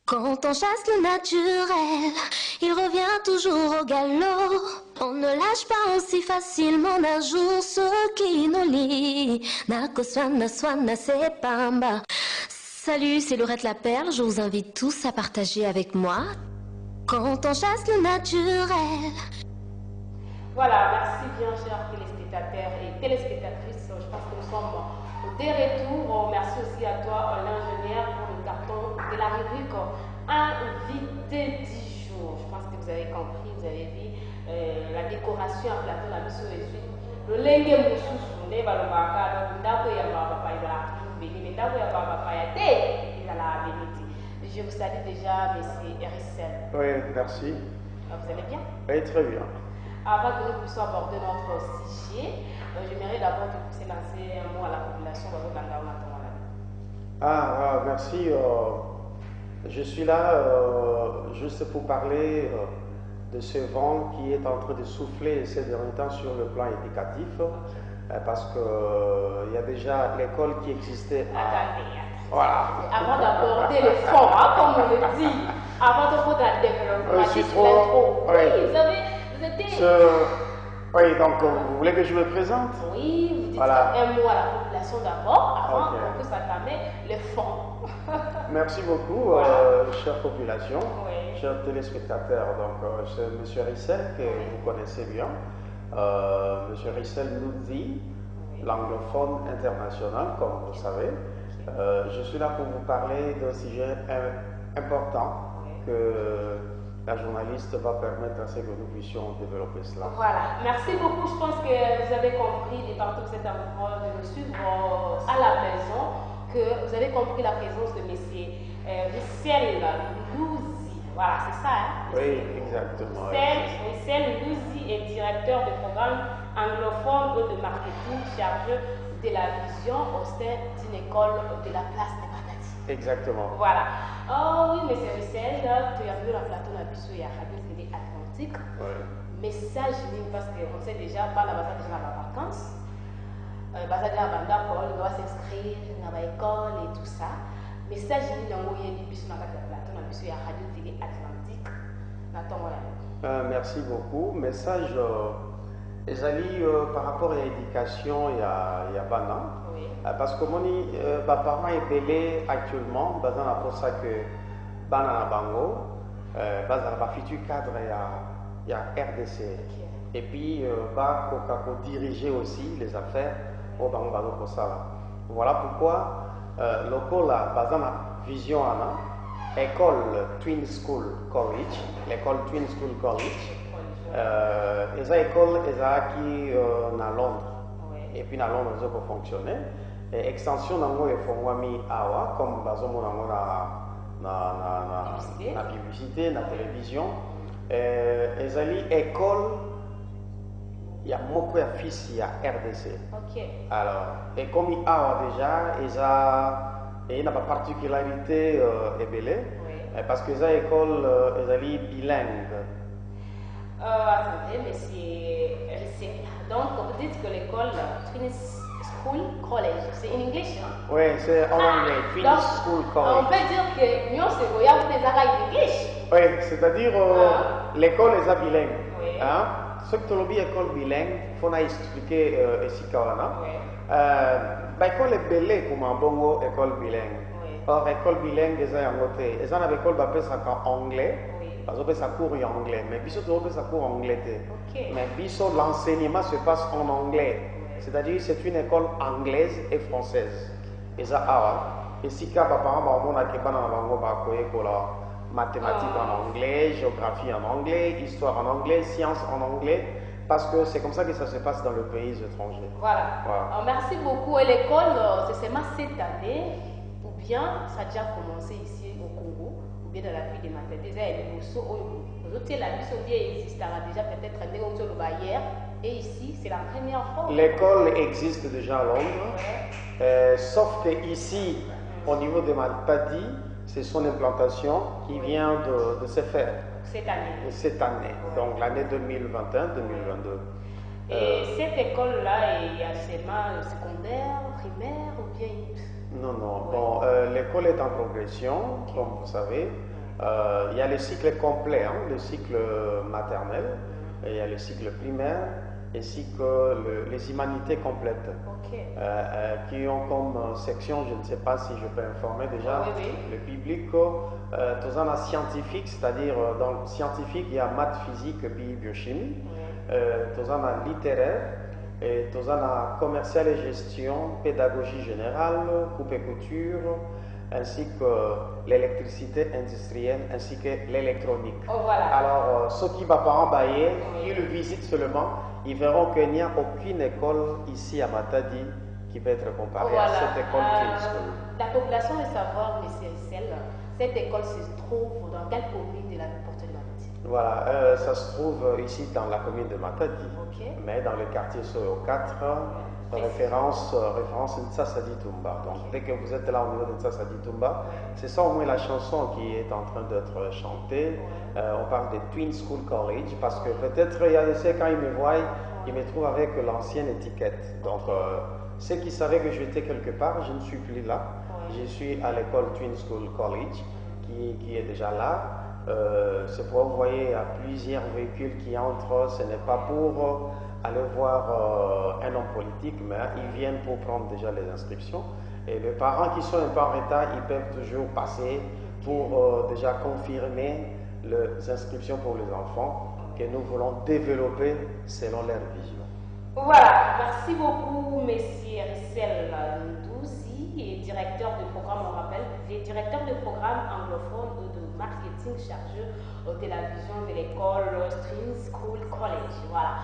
Quand on chasse le naturel, il revient toujours au galop. On ne lâche pas aussi facilement d'un jour ceux qui nous lient. Nakoswana, swana, c'est pamba. Salut, c'est Laurette la Perle, je vous invite tous à partager avec moi. Quand on chasse le naturel. Voilà, merci bien chers téléspectateurs et téléspectatrices. Je pense que nous sommes au retour. Merci aussi à toi, l'ingénieur, pour le carton de la rubrique invité du jour. Je pense que vous avez compris, vous avez vu la décoration à plateau la mission et suite. Le lengue mususu ne balobaka donc ndako ya baba pa ila beni ndako ya baba pa ya te ila la beniti. Je vous salue déjà, monsieur Erissel. Oui, merci. Vous allez bien? Oui, très bien. Avant que nous puissions aborder notre sujet, j'aimerais d'abord que vous puissiez lancer un mot à la population de votre Ah, merci. Je suis là juste pour parler de ce vent qui est en train de souffler ces derniers temps sur le plan éducatif. Parce qu'il y a déjà l'école qui existait. Voilà. Avant d'aborder le fond, hein, comme on le dit, avant de faire le développement, je suis trop. Oui, vous avez. Oui, donc vous voulez que je me présente? Oui, vous dites voilà. Un mot à la population d'abord, avant qu'on puisse entamer le fond. Merci beaucoup, voilà. Chère population, chers téléspectateurs. Donc, c'est M. Rissel, que vous connaissez bien. M. Rissel Noudzi, l'anglophone international, comme vous savez. Je suis là pour vous parler d'un sujet important que la journaliste va permettre à ce que nous puissions développer cela. Voilà, merci beaucoup. Je pense que vous avez compris, de partout que vous êtes en train de me suivre à la maison, que vous avez compris la présence de M. Rissel Louzi. Voilà, c'est ça, hein? Oui, exactement. Rissel Louzi est directeur de programme anglophone de marketing chargé de la vision au sein d'une école de la place de Matadi. Exactement. Voilà. Oh oui, M. Rissel, tu as vu la plateau de la Bissou et à Radio Télé Atlantique. Message parce qu'on sait déjà, par la base déjà la vacances. Base de la bande, on doit s'inscrire dans l'école et tout ça. Message dans le Bissou dans la plateau de la Bissou et à Radio Télé Atlantique. Merci beaucoup. Message. Ezali par rapport à l'éducation, il y a Bana. Parce que mon parents est belé actuellement, dans pour ça que Bana Bango, dans futur cadre, il y a RDC. Et puis, va diriger aussi les affaires au Bango pour ça. Voilà pourquoi l'école a vision à école Twin School College, l'école Twin School College. Esa école qui à Londres et puis à Londres ça peut fonctionner et extension nango e fongwami awa comme bazomo nango na publicité na télévision ezali école ya moko ya fils ya RDC. Alors et comme awa déjà et n'a pas particularité ebele parce que esa école ezali bilingue. Attendez, monsieur Rissel. Donc, vous dites que l'école Twin School College, c'est en anglais, hein? Oui, c'est en anglais, Twin School College. On peut dire que nous, c'est Goya, vous des en anglais. Oui, c'est-à-dire l'école est bilingue. Hein? Ce que tu as dit, école bilingue, il faut expliquer ici Kawana. L'école est belle comme un bon école bilingue. Or, école bilingue, ils ont une école qui en anglais. Parce que ça court en anglais, mais biso ça court en anglais. Mais biso l'enseignement se passe en anglais, c'est-à-dire c'est une école anglaise et française. Et ça et si ka papa on a que pas dans bango ba ko la mathématiques en anglais, géographie en anglais, histoire en anglais, sciences en anglais, parce que c'est comme ça que ça se passe dans le pays étranger. Voilà. Alors, merci beaucoup. Et l'école, c'est seulement cette année, ou bien ça a déjà commencé ici au Congo? Dans la vie de ma tête, déjà la mission existera déjà peut-être hier et ici c'est la première fois. L'école existe déjà à Londres, sauf que ici, au niveau de Matadi, c'est son implantation qui vient de se faire cette année, donc l'année 2021-2022. Et cette école-là, il y a seulement secondaire, primaire ou bien Non, non. Ouais. Bon, l'école est en progression, comme vous savez. Il y a le cycle complet, hein, le cycle maternel, et il y a le cycle primaire, ainsi que les humanités complètes, qui ont comme section, je ne sais pas si je peux informer déjà, le public, tous en scientifique, c'est-à-dire dans le scientifique, il y a maths, physique, biochimie, tous en littéraire, et tous en commercial et gestion, pédagogie générale, coupe et couture, ainsi que l'électricité industrielle, ainsi que l'électronique. Alors, ceux qui vont par bailler, qui le visitent seulement, ils verront qu'il n'y a aucune école ici à Matadi qui peut être comparée à cette école Twin School. La population veut savoir, M. Rissel, cette école se trouve dans quelle commune de la Porte-de-Matadi? Voilà, ça se trouve ici dans la commune de Matadi, mais dans le quartier Soyo 4, référence Ntsasa Ditumba. Donc dès que vous êtes là au niveau de Ntsasa Ditumba, c'est ça au moins la chanson qui est en train d'être chantée. On parle de Twin School College parce que peut-être il y a des quand ils me voient, ils me trouvent avec l'ancienne étiquette. Donc ceux qui savaient que j'étais quelque part, je ne suis plus là. Je suis à l'école Twin School College qui est déjà là. C'est pourquoi vous voyez, il y a plusieurs véhicules qui entrent. Ce n'est pas pour aller voir un homme politique, mais ils viennent pour prendre déjà les inscriptions. Et les parents qui sont un peu en retard, ils peuvent toujours passer pour déjà confirmer les inscriptions pour les enfants que nous voulons développer selon leur vision. Voilà, merci beaucoup, Messieurs Rissel Ndouzi, directeur de programme, on rappelle, directeur de programme anglophone de marketing chargé de la vision de l'école Twin School College. Voilà.